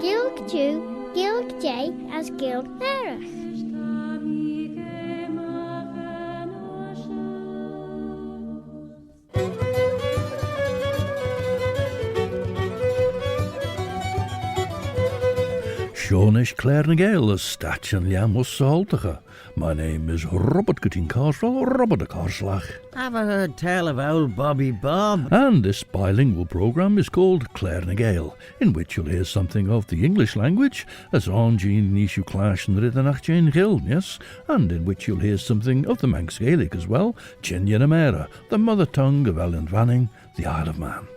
Gilg Jew, Gilg J as Gilg Nerach. Seanish Claare and Gael as Statch and Liam was Saltacha. My name is Robert Gutting Carswell, Robert the Carslach. Have I heard tell of old Bobby Bob? And this bilingual programme is called Claare and Gael, in which you'll hear something of the English language, as Jean Nishu Clash and Riddenach Jane Hill, yes, and in which you'll hear something of the Manx Gaelic as well, Chin Yenamera, the mother tongue of Ellen Vanning, the Isle of Man.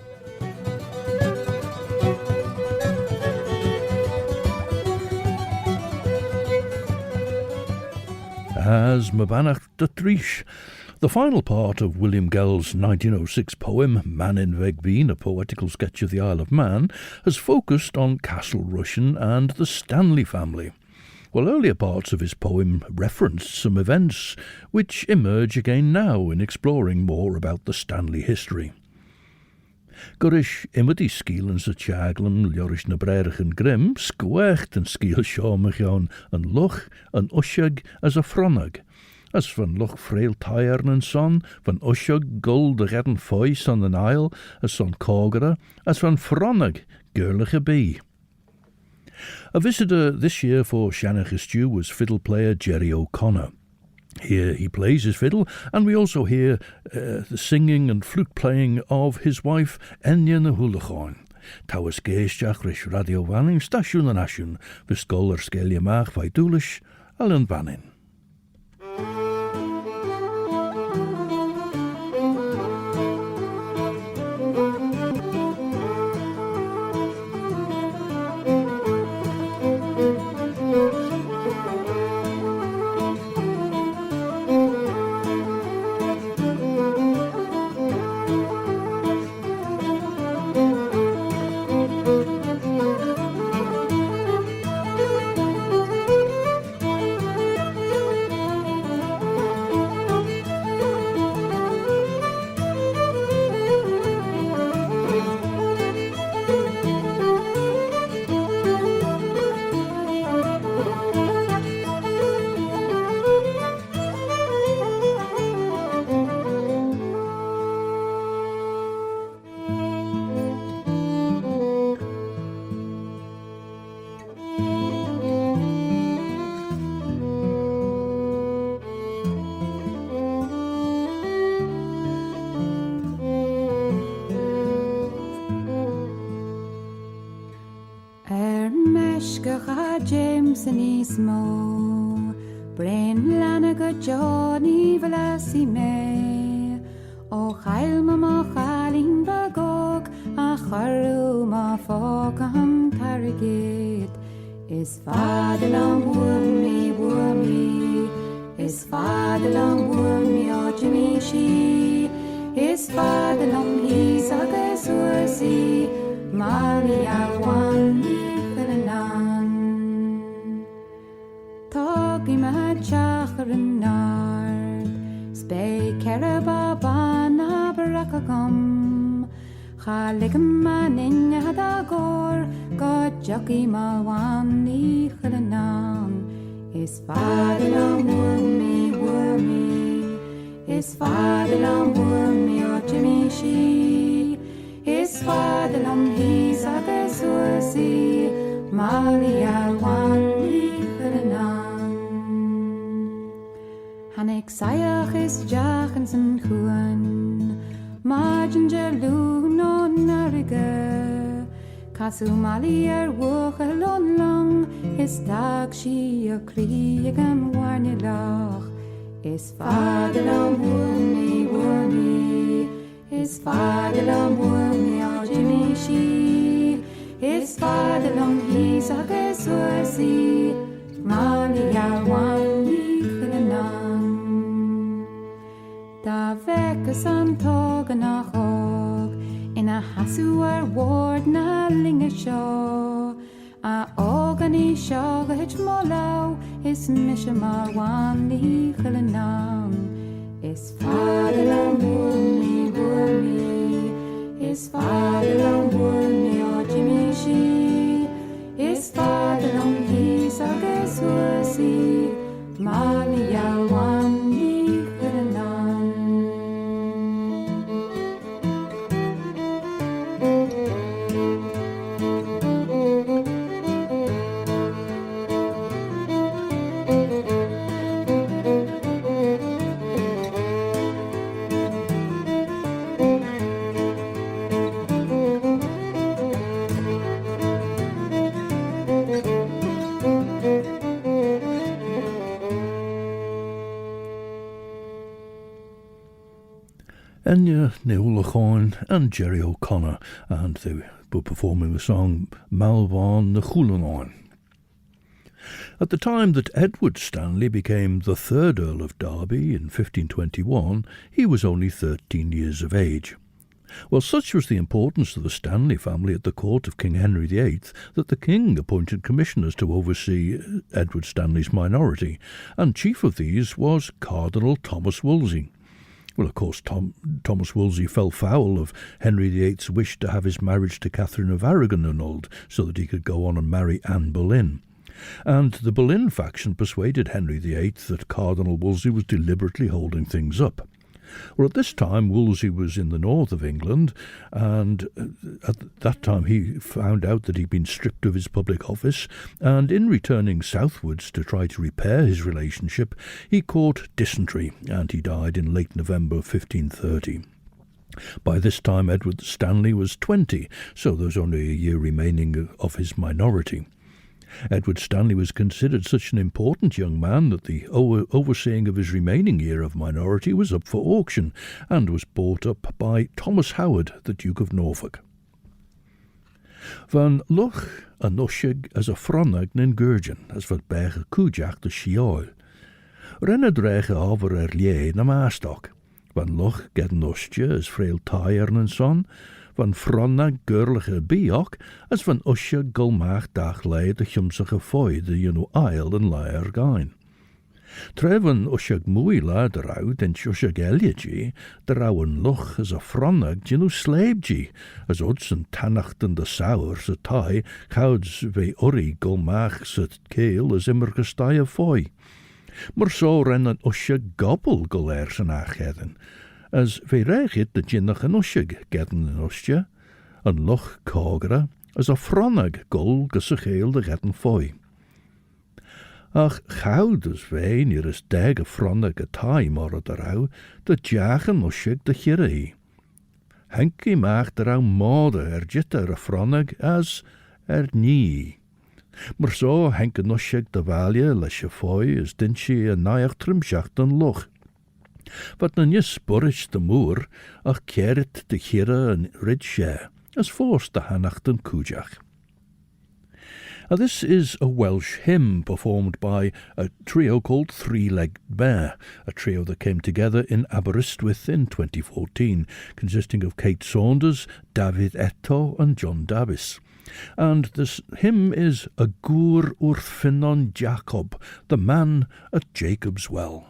As Mabanach de Trish, the final part of William Gell's 1906 poem Man in Vegbeen, a poetical sketch of the Isle of Man, has focused on Castle Rushen and the Stanley family, while earlier parts of his poem referenced some events which emerge again now in exploring more about the Stanley history. Gurish imodi skielen sa tjaglam ljorish na breirich en grim, squecht en skiel shomachjon en luch en ushag as a fronag, as van luch frail tyern en son, van ushag gull de redden voice on the Nile, as son cogera, as van fronag, girlige bee. A visitor this year for Shanach's Stew was fiddle player Jerry O'Connor. Here he plays his fiddle, and we also hear the singing and flute playing of his wife Enya na Hulachorn. Tawas geestjach rish radio vanning station en asjun, viscoller skelia maag vai doelish, Ellen Vannin. James and Ismo, Brain Lanaga Johnny Velasi me, O Chail Mama Chaling Bagog, A Charu Ma Fokam Tarigate, Is Fadalam Wormy, Is Fadalam Wormy O Jimmy She, Is Fadalam He's a Gasursi, Maria Wani. Togima Chacharinard, Spay Carababana Barakagum, Haligman in Yadagor, God Jockey Mawani Halanan, Is Fadalam Wormy, Is Fadalam Wormy or Jimmy She, Is Fadalam He's a Gasursi, Maria Wani Halanan. Hanek Sayach is Jachens and Huan, Margin Jalu no Nariga, Kasumali Wuchalon long, Is Dagshi a Kriegam Warnilach, Is Fadalam Wormy, Is Fadalam Wormy or Jimmy She, Is Fadalam He's a Gasursi, Malia Wani Halanan. Da vekas an tog na hog, in a hasuar ward na linga shaw, a og Togani Shaga Hitch Molau, is Mishamar Wandi Hilanan, is Father Wurmi, is Father Wurmi or Jimmy She, is Father Hisagas Wursi, Mali Yawandi Hilanan. Enya Neolachorn and Jerry O'Connor, and they were performing the song Malvan na Chulanán. At the time that Edward Stanley became the third Earl of Derby in 1521, he was only 13 years of age. Well, such was the importance of the Stanley family at the court of King Henry VIII that the king appointed commissioners to oversee Edward Stanley's minority, and chief of these was Cardinal Thomas Wolsey. Well, of course, Thomas Wolsey fell foul of Henry VIII's wish to have his marriage to Catherine of Aragon annulled so that he could go on and marry Anne Boleyn. And the Boleyn faction persuaded Henry VIII that Cardinal Wolsey was deliberately holding things up. Well, at this time, Wolsey was in the north of England, and at that time he found out that he'd been stripped of his public office, and in returning southwards to try to repair his relationship, he caught dysentery, and he died in late November 1530. By this time, Edward Stanley was 20, so there was only a year remaining of his minority. Edward Stanley was considered such an important young man that the overseeing of his remaining year of minority was up for auction, and was bought up by Thomas Howard, the Duke of Norfolk. Van Loch a Noshig as a Fronag nin Gurgen, as wat berge Kujach de Shiol. Renne drege over lie na Maastok. Van Loch get Nostje as frail Tyern and son, van Fronag gurlige Biok, as van Usje gulmach dag lei de chumsige foy de Isle and Lyre gain. Trevan Ushag Muila de rau den Ushag Eliaji, de rauwen Loch as a Fronag Slaebji, as Udson Tanachten de Sours a tie, gouds ve Uri gulmach set keel as immer gestaya foy. Maar so ren an Ushag Gobbel gulers an achheden, as ve regit de jinnach an Ushag gedden an Usje, an Loch Cogra, as a Fronag gul gusacheel de gedden foy. Ach, goud as vein hier is deg a Fronag a taai mor de rau, de jaag an Ushag de chirei. Henkie maag de rau mode jitter a Fronag as nie. Maar so henk an Ushag de valje lesje foy as dinshi a naach trimshacht an Loch. Wat na nis burrich de moor, ach keret de chire an rid share, as forced de hanacht an Kujach. Now, this is a Welsh hymn performed by a trio called Three-Legged Bear, a trio that came together in Aberystwyth in 2014, consisting of Kate Saunders, David Eto and John Davis. And this hymn is A Gŵr wrth Ffynnon Jacob, the man at Jacob's Well.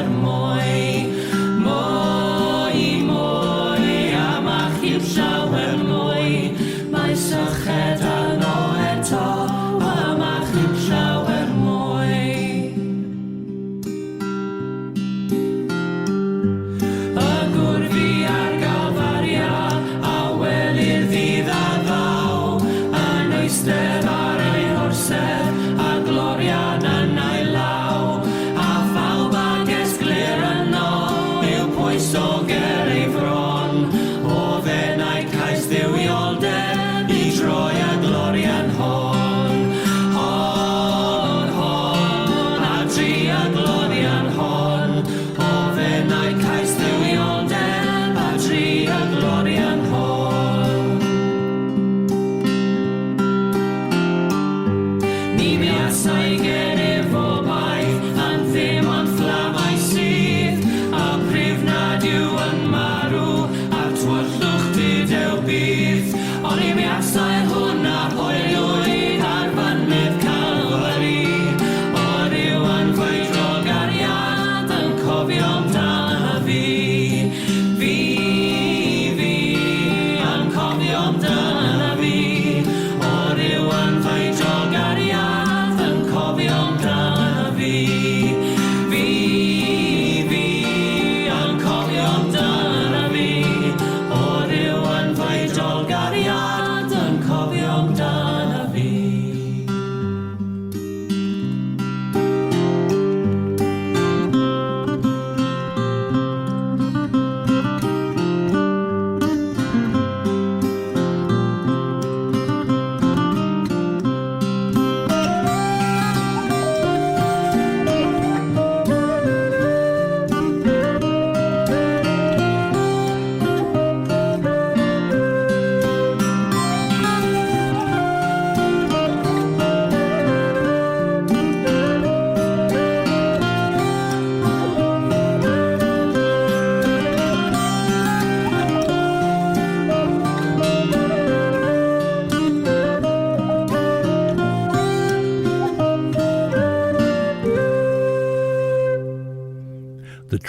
Moi,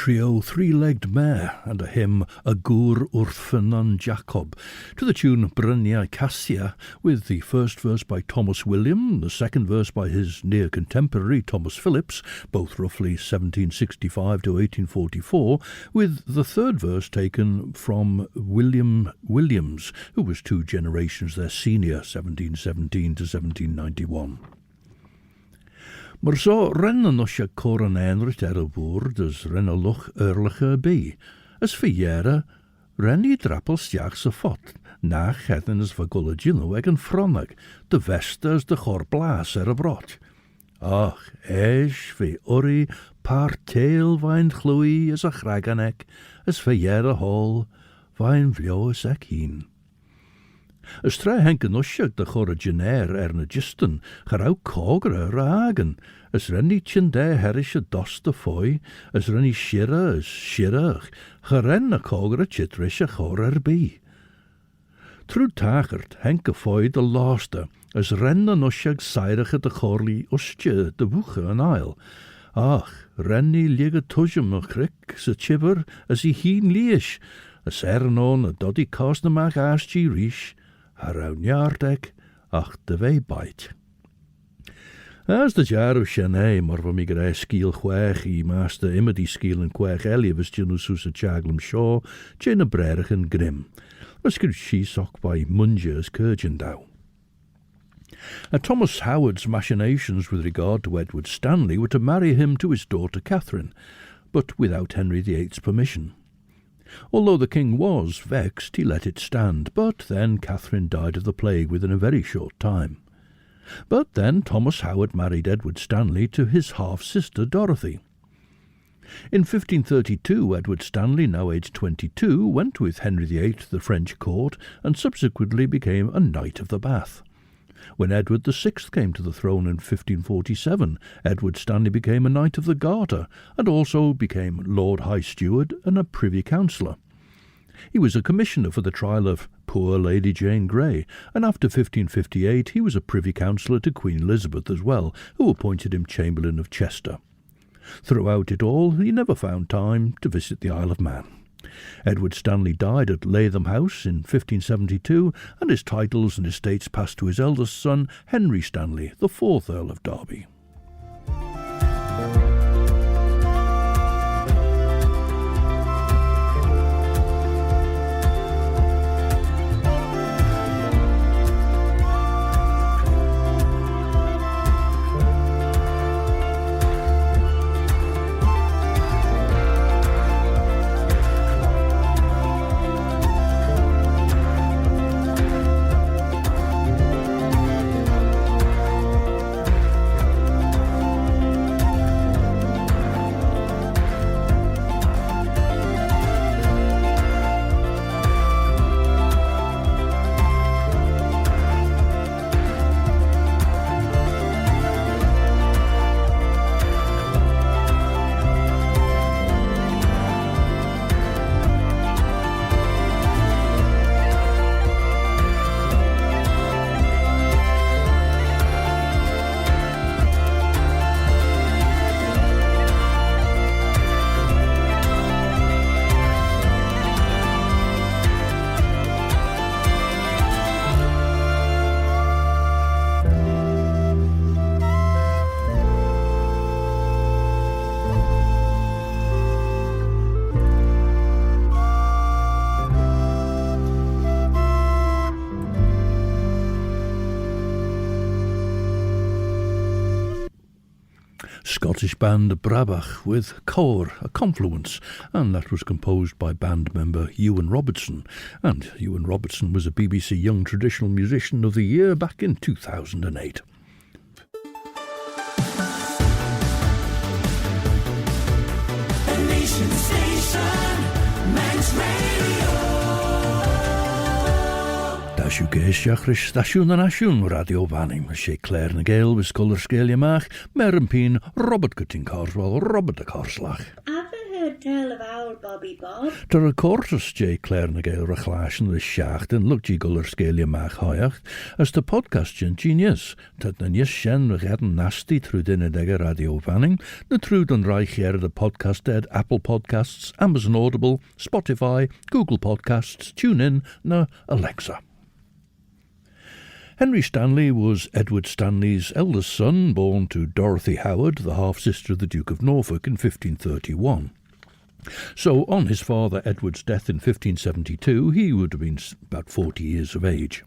trio Three-Legged Mare and a hymn A Gŵr Wrthfynon Jacob to the tune Bryniau Cassia, with the first verse by Thomas William, the second verse by his near contemporary Thomas Phillips, both roughly 1765 to 1844, with the third verse taken from William Williams, who was 2 generations their senior, 1717 to 1791. Maar zo rennen nog je koren eindelijk er woord, dus rennen loch eerlijke bij. As verjaren, ren je drappels jaag ze fot, na getten is vergullegino egen fronnig, de veste is de chorblaas er brot. Ach, eis, vi ori, paar teel wijn gloei is a chraгаnek, as verjaren hol, wijn vlo is ek heen. As trai henke nushag de chorre na gisten, garau cogre ragen, as renni chinde herische dos de foy, as renni shira as shirach, garen na cogre chitrische chorre bi. True tachert henke foy de laste, as renna nushag seirige de chorli ustje de wuche an aisle. Ach, renni liege tujem a crick, se chibber, as he heen liesh, as ernon a doddy cosnamach aschi rish, Haraun jaardek, ach de wei bait. As de jaar of Shanay, maar van mij grij skiel chwech, I master immer die skiel en chwech elie, was tjenu soos a chaglum shaw, tjena brerig en grim. Was could she sock by munja as Kurgendau. Thomas Howard's machinations with regard to Edward Stanley were to marry him to his daughter Catherine, but without Henry VIII's permission. Although the king was vexed, he let it stand, but then Catherine died of the plague within a very short time. But then Thomas Howard married Edward Stanley to his half-sister Dorothy. In 1532, Edward Stanley, now aged 22, went with Henry VIII to the French court and subsequently became a Knight of the Bath. When Edward VI came to the throne in 1547, Edward Stanley became a Knight of the Garter and also became Lord High Steward and a Privy Councillor. He was a commissioner for the trial of poor Lady Jane Grey, and after 1558 he was a Privy Councillor to Queen Elizabeth as well, who appointed him Chamberlain of Chester. Throughout it all, he never found time to visit the Isle of Man. Edward Stanley died at Latham House in 1572, and his titles and estates passed to his eldest son, Henry Stanley, the 4th Earl of Derby. Scottish band Brabach with Claare, a confluence, and that was composed by band member Ewan Robertson. And Ewan Robertson was a BBC Young Traditional Musician of the Year back in 2008. The Nation Station, Manx Radio. Dashu geisjachris, dashu na nasiwn radio fanning. She Claare na Gael was colour scale maach, Merempin, Robert Cutting Carswell, Robert de Carslach. Averhu a tale of owl Bobby Bob. Tar a cortus J. Claare na Gael rechlasion the shacht and look G. Guller scalia mach hoyacht as the podcast genius, that na nis shen regaden nasty through dinner degger radio vanning, the true and reich here the podcast dead Apple Podcasts, Amazon Audible, Spotify, Google Podcasts, TuneIn, na Alexa. Henry Stanley was Edward Stanley's eldest son, born to Dorothy Howard, the half-sister of the Duke of Norfolk, in 1531. So, on his father Edward's death in 1572, he would have been about 40 years of age.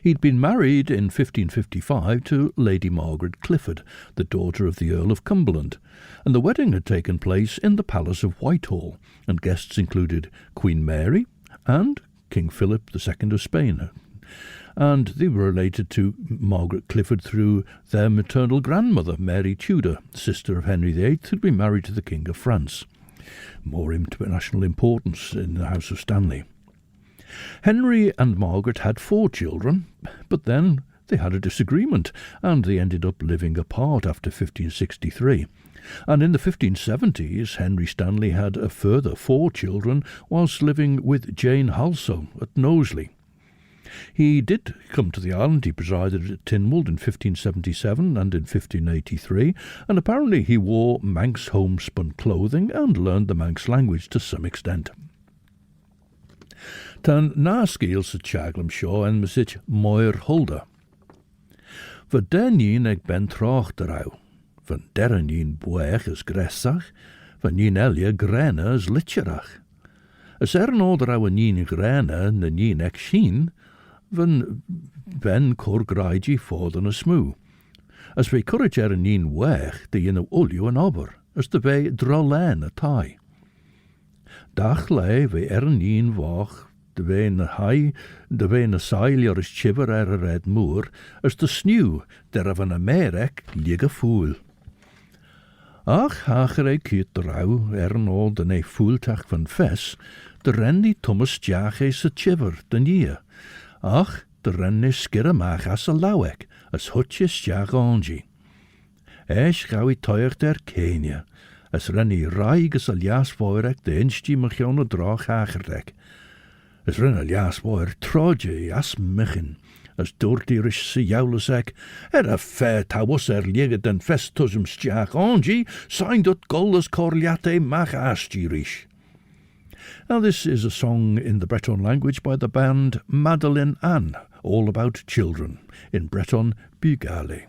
He'd been married in 1555 to Lady Margaret Clifford, the daughter of the Earl of Cumberland, and the wedding had taken place in the Palace of Whitehall, and guests included Queen Mary and King Philip II of Spain. And they were related to Margaret Clifford through their maternal grandmother, Mary Tudor, sister of Henry VIII, who'd been married to the King of France. More international importance in the House of Stanley. Henry and Margaret had 4 children, but then they had a disagreement, and they ended up living apart after 1563. And in the 1570s, Henry Stanley had a further 4 children whilst living with Jane Halso at Knowsley. He did come to the island. He presided at Tynwald in 1577 and in 1583, and apparently he wore Manx homespun clothing and learned the Manx language to some extent. Tan na sgil sa Chaglam Shaw en mysich Moir Hulda. Van den eg ben troch derau, van deren buech is gressach, van elia grena is litcherach. As no derau nien grena na eg sheen, van ben cor graigi fodden a smoo. As we courage wech, de olio an ober, as de we drolen a tie. Dach lei we wach, de we na hai, de we na sailor is chiver a red moor, as de sneeuw, der van a merek liege fool. Ach, hacher kiet drau, no de foeltach van ves, de rennie Thomas Jage se chiver, de nie. Ach, de renne skirre mach as a lauwek, as hutje stjag ongi. Esch gaui teuer der Kenia, as rennie raig as a liasvoirek de insti machjone drach hagerdek. As renne liasvoir troje as michin, as doortierish se joulusek, a fair tawus liege den festusum stjag ongi, sein dot golles corliate mach astirish. Now this is a song in the Breton language by the band Madeleine Anne, all about children, in Breton Bugale.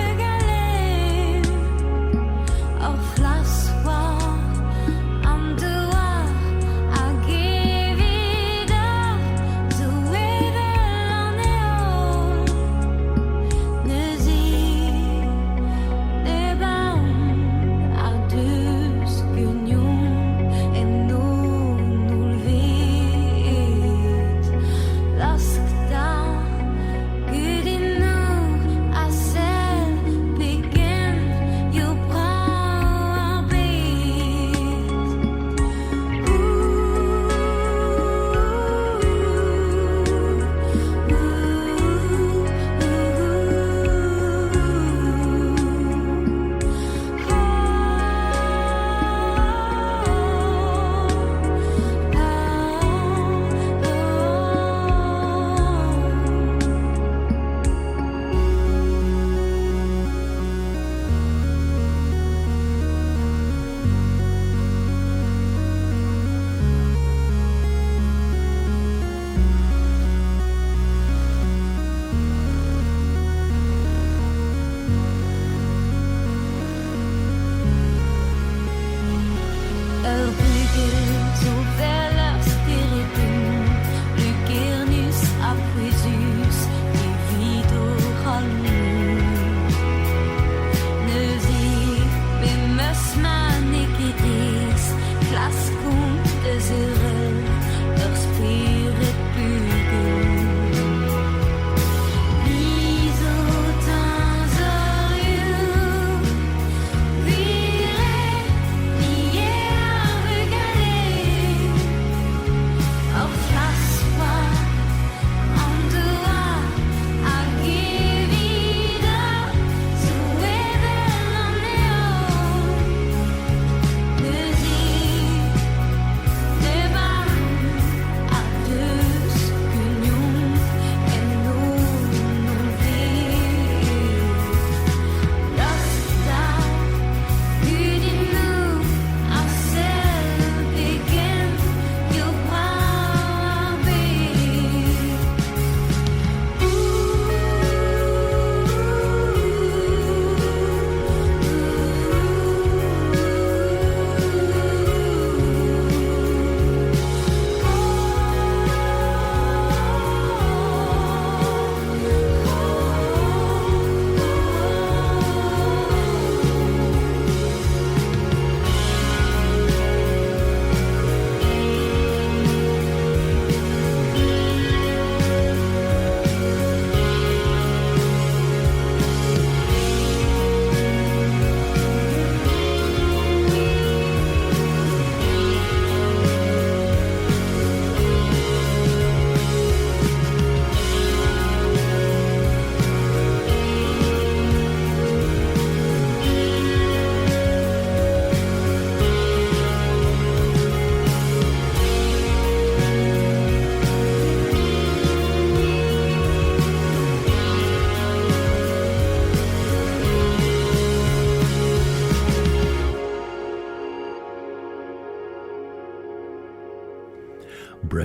Again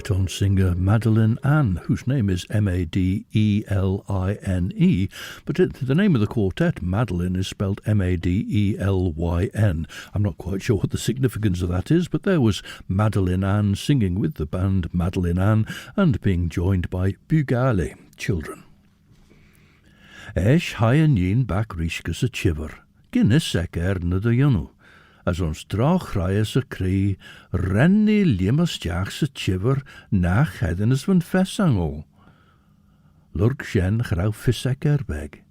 baritone singer Madeline Ann, whose name is Madeline, but the name of the quartet, Madeline, is spelled Madelyn. I'm not quite sure what the significance of that is, but there was Madeline Ann singing with the band Madeline Ann and being joined by Bugale, children. Eich haien yin bak rishkes a chiver, Guinness sec na de yonu. As ons drach raies a cree, renni limas jachs a chiver, nach hedenes van fessangol. Lurk shen grauw fissek beg.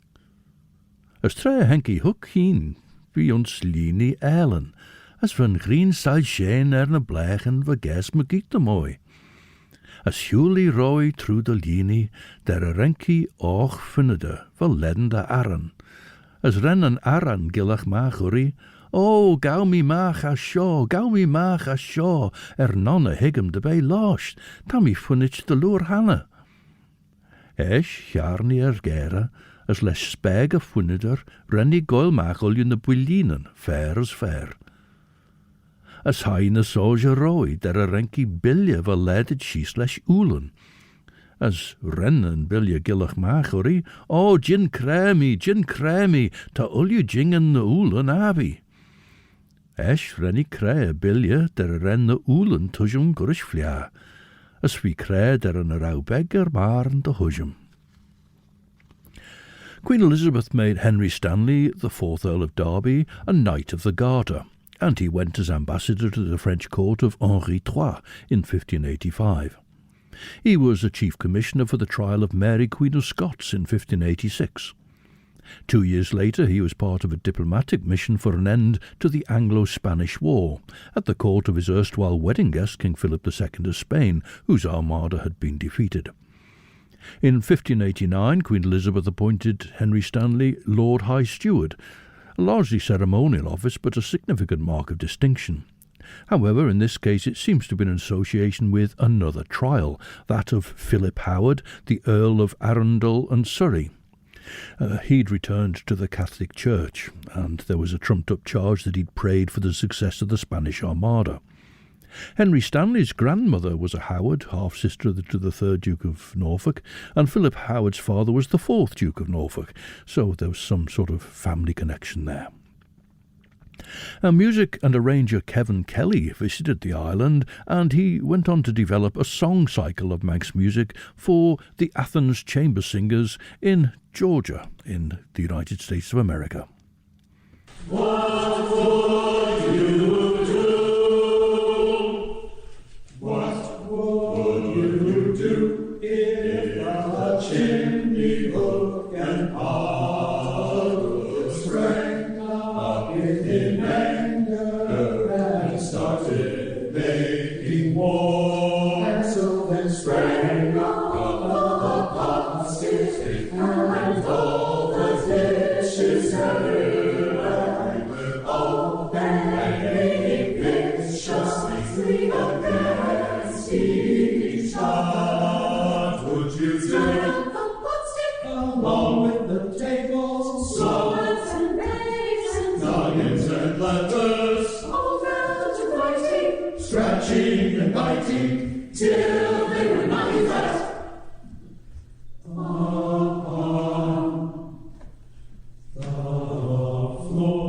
As tre henkie hook heen, wie ons linie eilen, as van green sal shen na blegen, verges me giet de mooi. As Hewley rooi through de linie, der a renkie och funnede, verledden de arren. As ren an arren gillach mach urrie, oh, gauw mi mach a shaw, nonne higem de bij lost, tammy funnich de loer hanne. Eich, jarni gere, as les spege funneder, rennie goil mach oljen de builinen, fair as fair. As haine soja rooi, der a renkie bilje verleided she's les oelen. As rennen bilje gillach machori, oh, gin cremi, ta ulju jingen de oelen abi. Esh rennie cree bilje der ren de oelen tujum gurish flia, as we cree der an rauw beggar maren de hujum. Queen Elizabeth made Henry Stanley, the 4th Earl of Derby, a Knight of the Garter, and he went as ambassador to the French court of Henri III in 1585. He was a chief commissioner for the trial of Mary Queen of Scots in 1586. 2 years later he was part of a diplomatic mission for an end to the Anglo-Spanish War, at the court of his erstwhile wedding guest King Philip II of Spain, whose armada had been defeated. In 1589 Queen Elizabeth appointed Henry Stanley Lord High Steward, a largely ceremonial office but a significant mark of distinction. However, in this case it seems to have been in association with another trial, that of Philip Howard, the Earl of Arundel and Surrey. He'd returned to the Catholic Church, and there was a trumped-up charge that he'd prayed for the success of the Spanish Armada. Henry Stanley's grandmother was a Howard, half-sister to the 3rd Duke of Norfolk, and Philip Howard's father was the 4th Duke of Norfolk, so there was some sort of family connection there. Music and arranger Kevin Kelly visited the island, and he went on to develop a song cycle of Manx music for the Athens Chamber Singers in Georgia, in the United States of America. What would you do? What would you do if a chimney hook and pot sprang up in anger and started making war? And so then sprang up the pot stick and all the dishes and with all banging viciously against each other. Would you do along with the tables, swords and basins, noggins and letters, all fell to fighting, scratching and biting, till they were knocking flat upon the floor?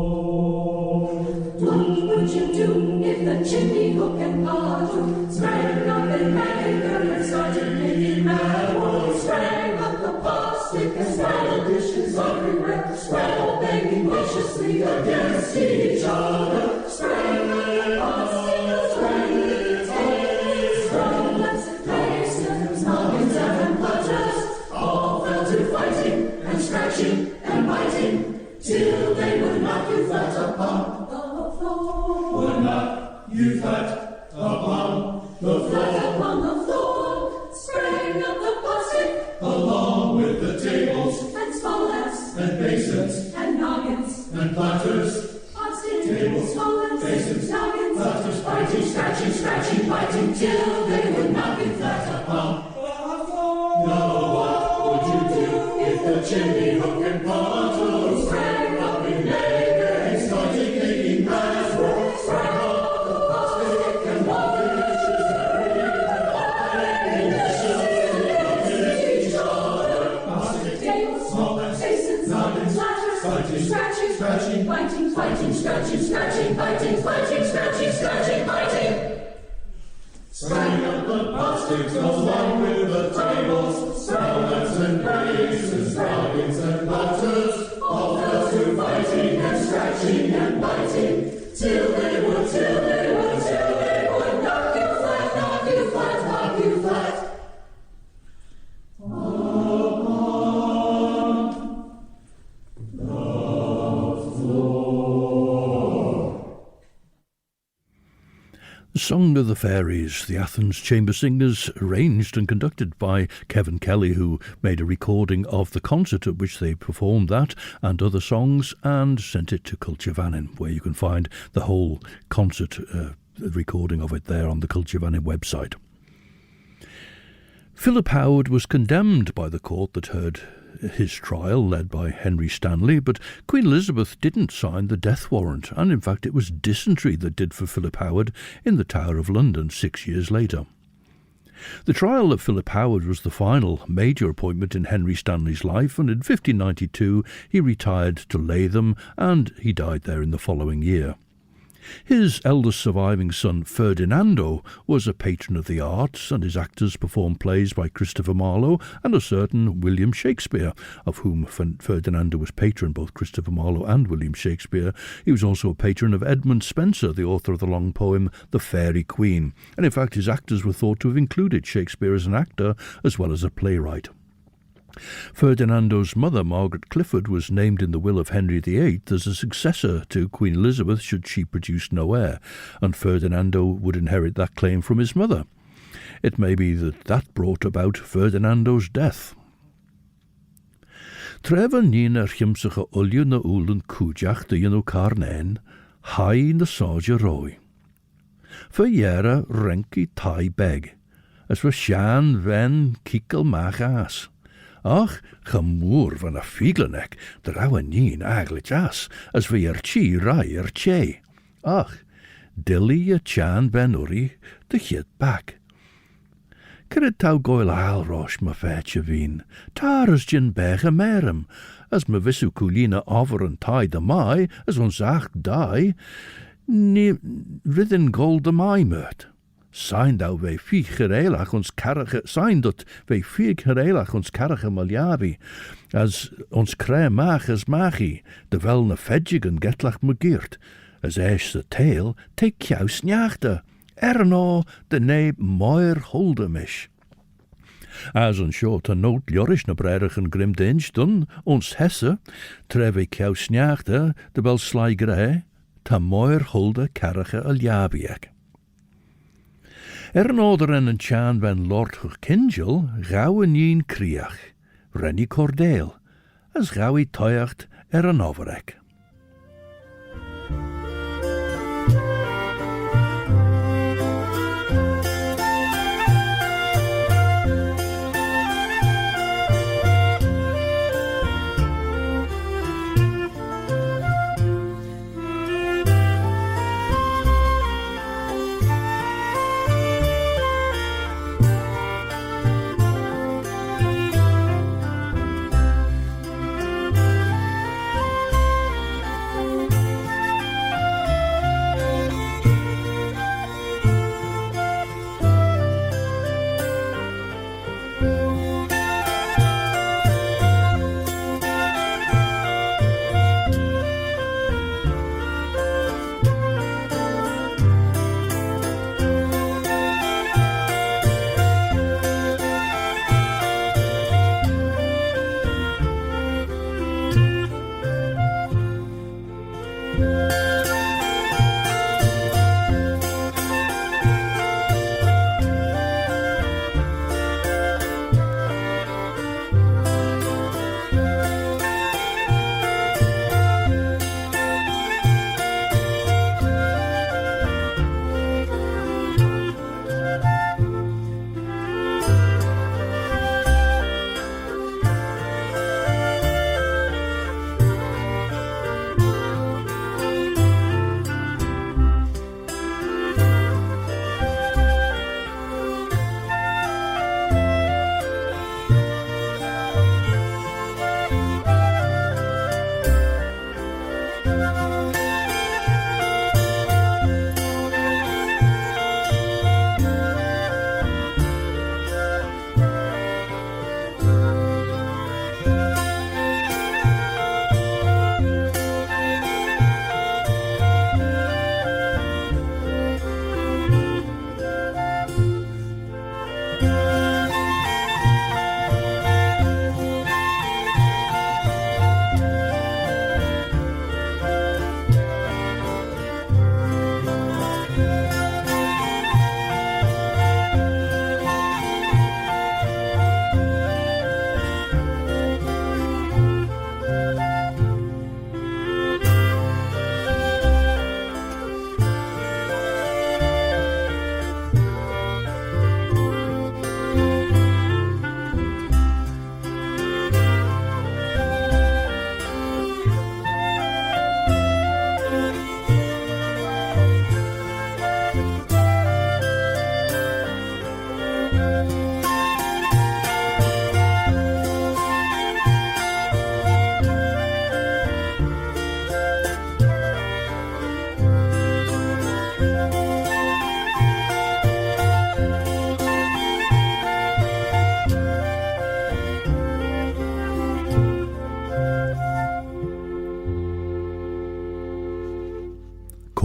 What would you do if the chimney hook and pot sprang up in anger and started making mad war? Sprang up the pot stick and spattered dishes everywhere, sprang banging viciously against each other. Sprang up the pot stick, sprang its heads, sprang left basins, noggins and platters, all fell to fighting and scratching and biting, till they would knock you flat upon the floor. Would knock you flat upon the floor. Flat upon the floor. Sprang up the plastic, along with the tables and smallets and basins and noggins and platters. Plastic, tables, smallets, basins, noggins, platters, biting, scratching, scratching, biting, till they would knock you flat upon the floor. Now what would you do if the chimney hook and pot sprang up in anger and started making mad war? Sprang up the plastic and all the dishes everywhere, biting, scratching, scratching, biting, fighting, scratching, scratching, biting, fighting, scratching, scratching, biting. Sprang up the plastics goes along with the tables, smallness and braces, dragons and butters, all fell to fighting and scratching and biting, till they would knock you flat, knock you flat, knock you flat. The Song of the Fairies, the Athens Chamber Singers, arranged and conducted by Kevin Kelly, who made a recording of the concert at which they performed that and other songs and sent it to Culture Vannin, where you can find the whole concert recording of it there on the Culture Vannin website. Philip Howard was condemned by the court that heard his trial, led by Henry Stanley, but Queen Elizabeth didn't sign the death warrant, and in fact it was dysentery that did for Philip Howard in the Tower of London 6 years later. The trial of Philip Howard was the final major appointment in Henry Stanley's life, and in 1592 he retired to Latham, and he died there in the following year. His eldest surviving son, Ferdinando, was a patron of the arts, and his actors performed plays by Christopher Marlowe and a certain William Shakespeare, of whom Ferdinando was patron, both Christopher Marlowe and William Shakespeare. He was also a patron of Edmund Spenser, the author of the long poem The Fairy Queen, and in fact his actors were thought to have included Shakespeare as an actor as well as a playwright. Ferdinando's mother, Margaret Clifford, was named in the will of Henry VIII as a successor to Queen Elizabeth should she produce no heir, and Ferdinando would inherit that claim from his mother. It may be that brought about Ferdinando's death. Trefan nín chiamsacha uliu na úlan cújach de yno carnain, hai na sája roi. Yera renki tai beg, as for shan ven kikkel mach as. Ach, chamŵr van a figlanek, de rauwe nien eigenlijk as we chi rai che. Ach, dilly a chan ben uri, de chit back. Cyrryd taw goel ail rosh ma fetch veen, tar as gin bech a merem, as me visu coolina over and tie de mai, as ons acht die, ni ridden gold de mai mert. Sein dat wij vier gerelach ons karige maljabi, as ons kre mach as machi, de wel na fedjigen getlach megeert, as eis de tail, take jou snjachte, no de neeb moir holdemish. As een short en noot jorish na brerigen grimdinch, dan ons hesse, tref ik jou snjachte, de wel slijgerij, ta moir holde karige aljabiek. Noder en een chan ben Lord Kinjel, gauwe nien kriach, rennie cordeel, as gauwe toyacht een overek.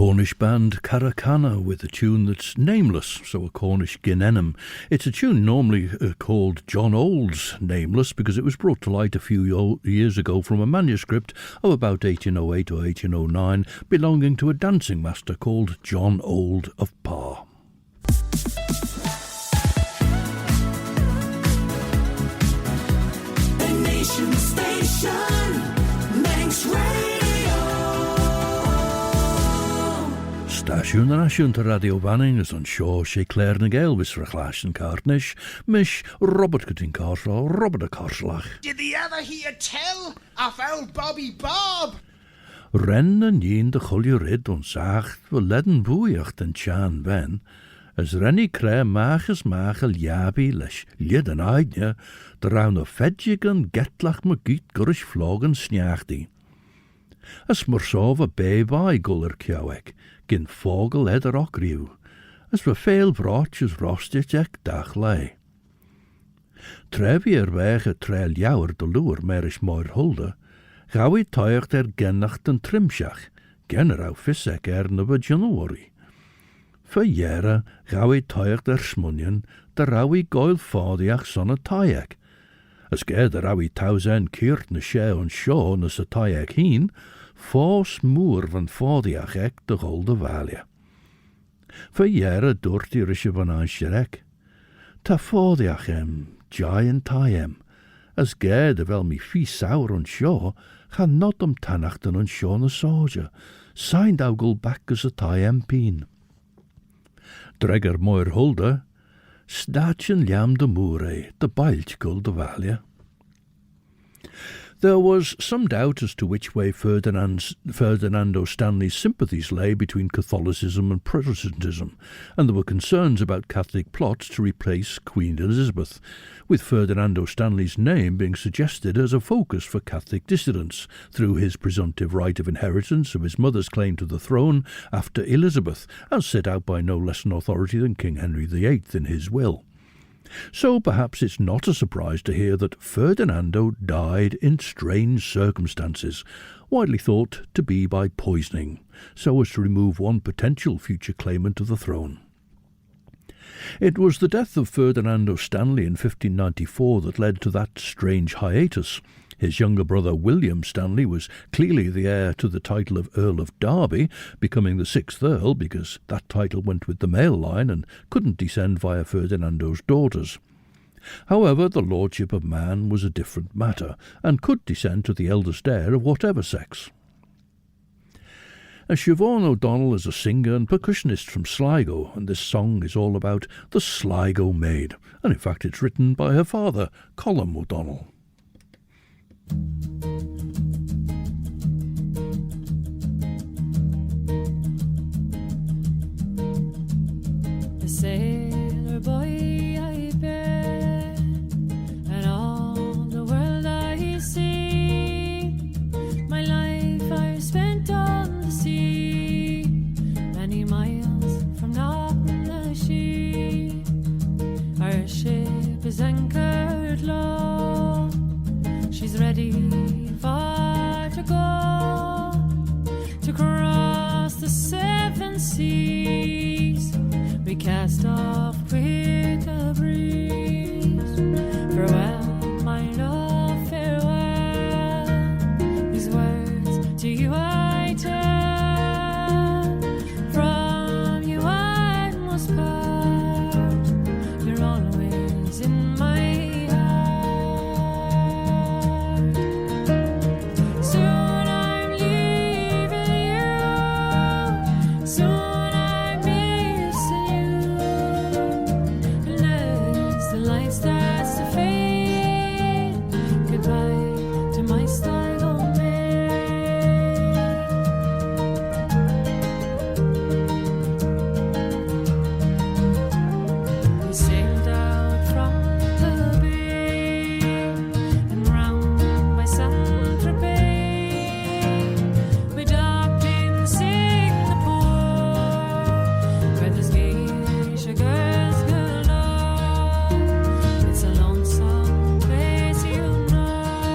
Cornish band Caracana with a tune that's nameless, so a Cornish Ginenum. It's a tune normally called John Old's Nameless because it was brought to light a few years ago from a manuscript of about 1808 or 1809 belonging to a dancing master called John Old of Parr. The Nation Station, Manx Radio. Stasiwn yn asiwn to Radio Fanning is on Shaw, Claare na Gael vis rechlash and Cartnish, Mish Robert Cutting Carshaw, Robert a Carslach. Did the other hear tell of old Bobby Bob? Ren en yin de chulje rid on zacht, we ledden boejacht en chan ben, as rennie kre maches machel jabi lesh lid en aidje, de round of fedjig en getlach me giet gurish vlogen snjachti. As morsova beba guller kjawek, gin vogel eder ook riw, as we veel broodjes rostjek dag lei. Trevier wege trail jouwer de loer merish moir hulde, gawi tuigt gennacht en trimshach, genera vissek na Januari. Voor jaren gawi tuigt smunjen, de rawi goil fadiach sonne tuig. As ge de rawi tausen keert na shea on shaw na sa tuig heen, fos moer van fadiach ek de golde valje. Voor jaren doort die risje van aansjerek. Ta fadiach giant taiem. As ge de wel mi fi sour on shaw, gaan not tannachten on shaw na soja, signed augel back as a taiem peen. Dregger moir hulde, statjen liam de moere, de bailt gul de valje. There was some doubt as to which way Ferdinando Stanley's sympathies lay between Catholicism and Protestantism, and there were concerns about Catholic plots to replace Queen Elizabeth, with Ferdinando Stanley's name being suggested as a focus for Catholic dissidents through his presumptive right of inheritance of his mother's claim to the throne after Elizabeth, as set out by no less an authority than King Henry VIII in his will. So perhaps it's not a surprise to hear that Ferdinando died in strange circumstances, widely thought to be by poisoning, so as to remove one potential future claimant to the throne. It was the death of Ferdinando Stanley in 1594 that led to that strange hiatus. His younger brother William Stanley was clearly the heir to the title of Earl of Derby, becoming the sixth Earl because that title went with the male line and couldn't descend via Ferdinando's daughters. However, the lordship of Man was a different matter, and could descend to the eldest heir of whatever sex. Siobhan O'Donnell is a singer and percussionist from Sligo, and this song is all about the Sligo maid, and in fact it's written by her father, Colm O'Donnell. The sailor boy I bear, and all the world I see. My life I've spent on the sea, many miles from Knocknashee. Our ship is anchored low, she's ready for to go, to cross the seven seas. We cast off with a breeze. Farewell, my love, farewell. These words to you I tell. From you I must part. You're always in my heart. Soon I'm leaving you. Soon starts to fade. Goodbye to my Sligo maid. We sailed out from the bay and round by Saint-Tropez. We docked in Singapore, where there's geisha girls galore. It's a lonesome place, you know.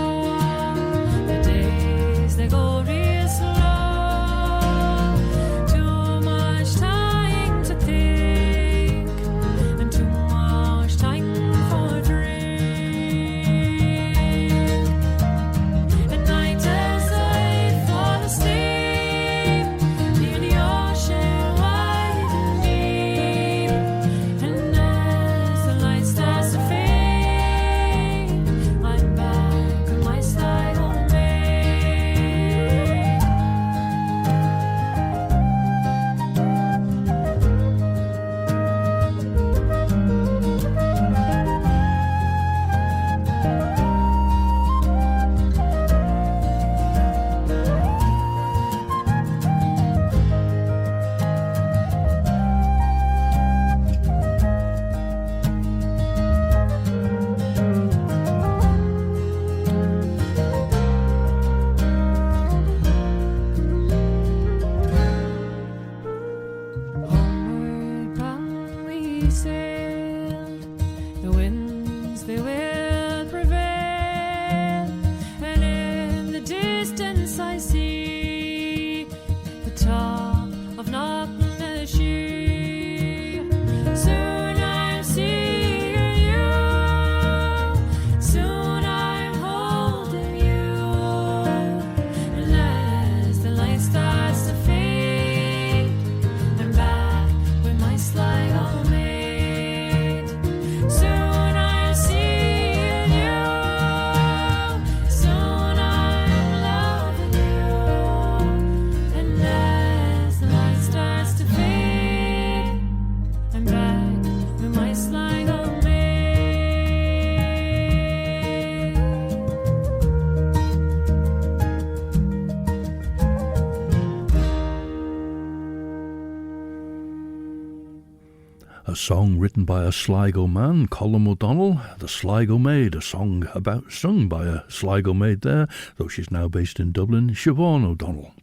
song written by a Sligo man, Colm O'Donnell, The Sligo Maid, a song sung by a Sligo maid there, though she's now based in Dublin, Siobhan O'Donnell.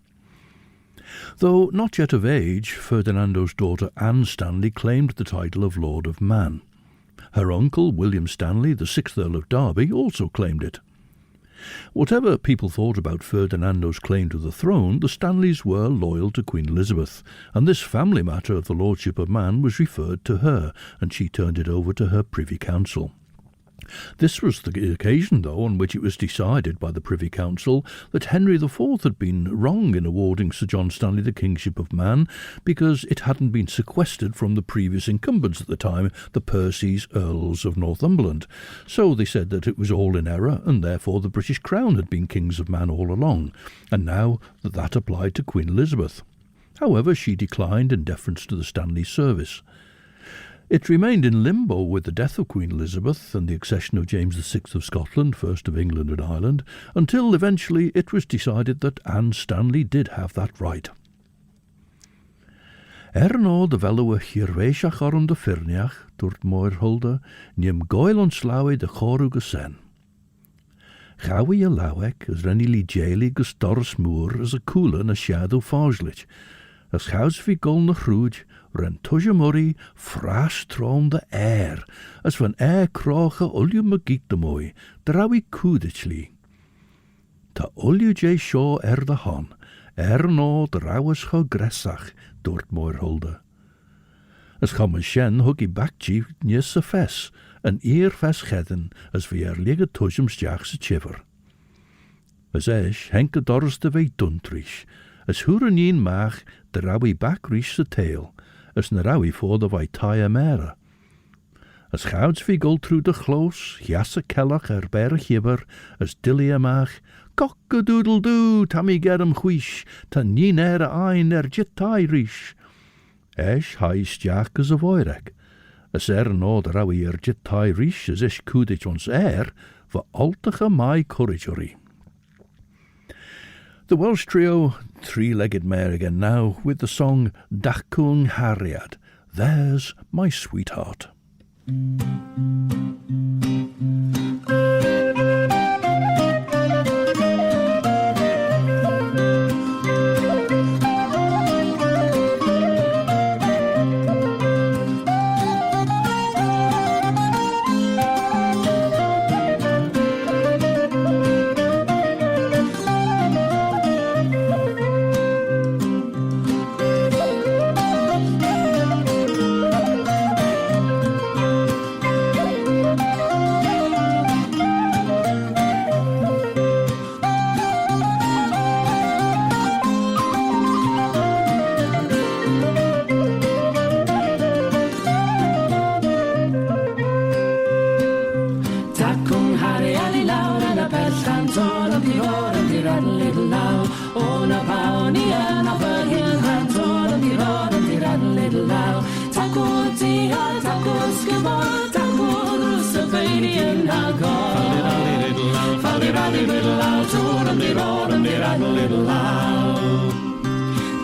Though not yet of age, Ferdinando's daughter Anne Stanley claimed the title of Lord of Man. Her uncle, William Stanley, the 6th Earl of Derby, also claimed it. Whatever people thought about Ferdinando's claim to the throne, the Stanleys were loyal to Queen Elizabeth, and this family matter of the lordship of man was referred to her, and she turned it over to her Privy Council. This was the occasion, though, on which it was decided by the Privy Council that Henry IV had been wrong in awarding Sir John Stanley the Kingship of Man, because it hadn't been sequestered from the previous incumbents at the time, the Percys, Earls of Northumberland. So they said that it was all in error, and therefore the British Crown had been Kings of Man all along, and now that applied to Queen Elizabeth. However, she declined in deference to the Stanley service. It remained in limbo with the death of Queen Elizabeth and the accession of James VI of Scotland, first of England and Ireland, until eventually it was decided that Anne Stanley did have that right. No de velwe hirweisach orum de firniach, dort moorhulde, niem Gael on slawe de choru gesen. Gawi je lawek, as renny li jeli gestors moor as a cooler na shadow fajlich, as house vi gol na chrooj, ren tusje murray, fraas trom de air, as van air kroche ulju magiek de mooi, drawi koeditchli. Ta ulju jay shaw de han, no drawes go gressach, dort moorhulde. As gamme shen huggy bakji nies a fes, en eer fes gedden, as vi ligge tusjem stjachse chiver. As esch henke dors de wei duntrisch, as hurenien maag, drawi bakrisch se tail, as na rawi voor de vai taia mera. As gouds vi gul through de chloos, jasse kellach berg gibber, as dillia maag, cock-a-doodle-doo, tammy germ chwish, ta nien ein jit tai rish. Esch hai stjach as a voirek, as no de rawi jit tai rish, as ish kudich ons va altige mai couragery. The Welsh trio, three-legged mare again now, with the song Dacwn Hariad, There's My Sweetheart.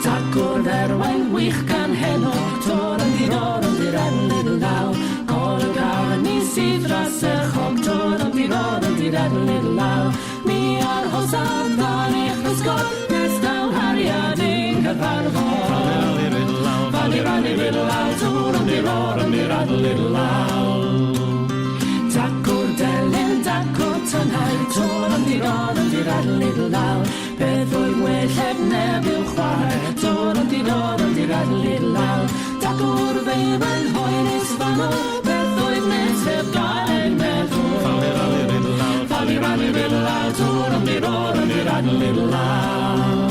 Tacwr ferwain wych gan henwch, tor am diror am diran little law. Gol y gael ni sydd dros y chog, tor am diran little law. Mi ar hosad dan eich ysgol, nes daw hariad ein gyfarfod. Fali rannu little law, tor am diran little law. Tacwr delyn, tacwr tanhau, tor am diran little law. Beth o'i well heb nebyw chwarae, tor am diran little law. Tacwr feib yn hoenus fanno, beth o'i nes heb gael ein meddwl. Fali rannu little law, tor am diran little law.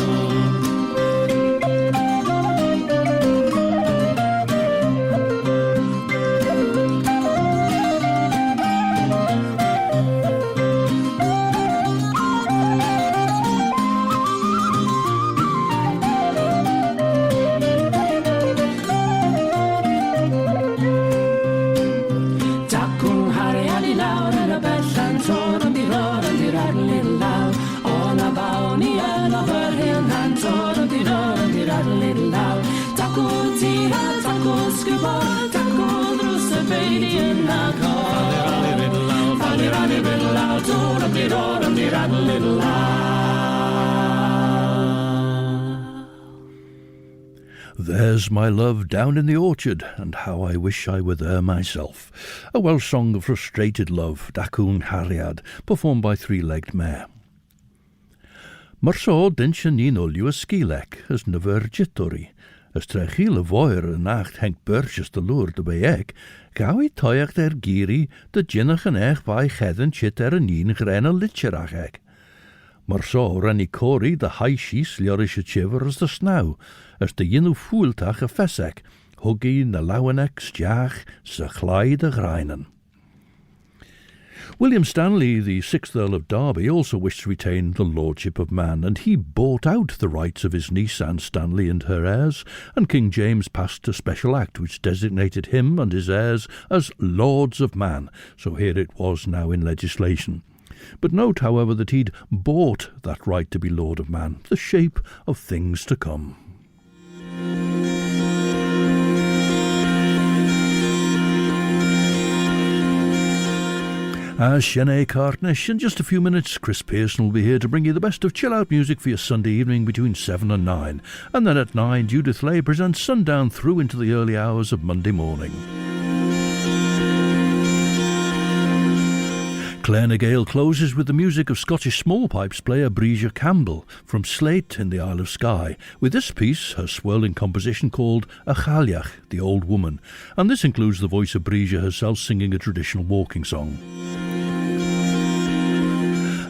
Tacwr tira, tacwr sgwybod, tacwr in la cor. Fally rally riddle out, oh, me roar, me rattle little There's my love down in the orchard, and how I wish I were there myself. A Welsh song of frustrated love, Dacwn Hariad, performed by three-legged mare. Marso dintje nin olio skilek, as never jitori. As trechile voer en nacht hengt burgers de loer de bijek, gauw I toiach giri, de jinnach en ech bij gedden chit nien grene litcherach ek. Maar zo ren I cori de haishies ljorische chiver as de snow, as de jinnu voeltach a fesek, huggy na lauwenek stjach, se chlai de greinen. William Stanley, the 6th Earl of Derby, also wished to retain the lordship of man, and he bought out the rights of his niece Anne Stanley and her heirs, and King James passed a special act which designated him and his heirs as Lords of Man, so here it was now in legislation. But note, however, that he'd bought that right to be Lord of Man, the shape of things to come. As Sinead Cartnish, in just a few minutes, Chris Pearson will be here to bring you the best of chill-out music for your Sunday evening between 7 and 9. And then at 9, Judith Lay presents Sundown through into the early hours of Monday morning. Claare Gael closes with the music of Scottish small pipes player Breesia Campbell from Slate in the Isle of Skye, with this piece, her swirling composition called A Chaliach, the Old Woman, and this includes the voice of Breesia herself singing a traditional walking song.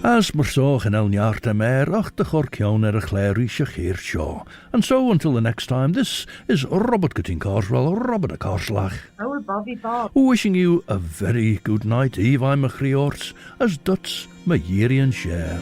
As Marsoch en Elniart Mer, ach de Chorkion a Claire Shachir Shaw. And so until the next time, this is Robert Cutting Carswell, Robert a Carslach. Oh, Bobby Bob. Wishing you a very good night, Eve I'm a Chriorts, as Duts my Yerian share.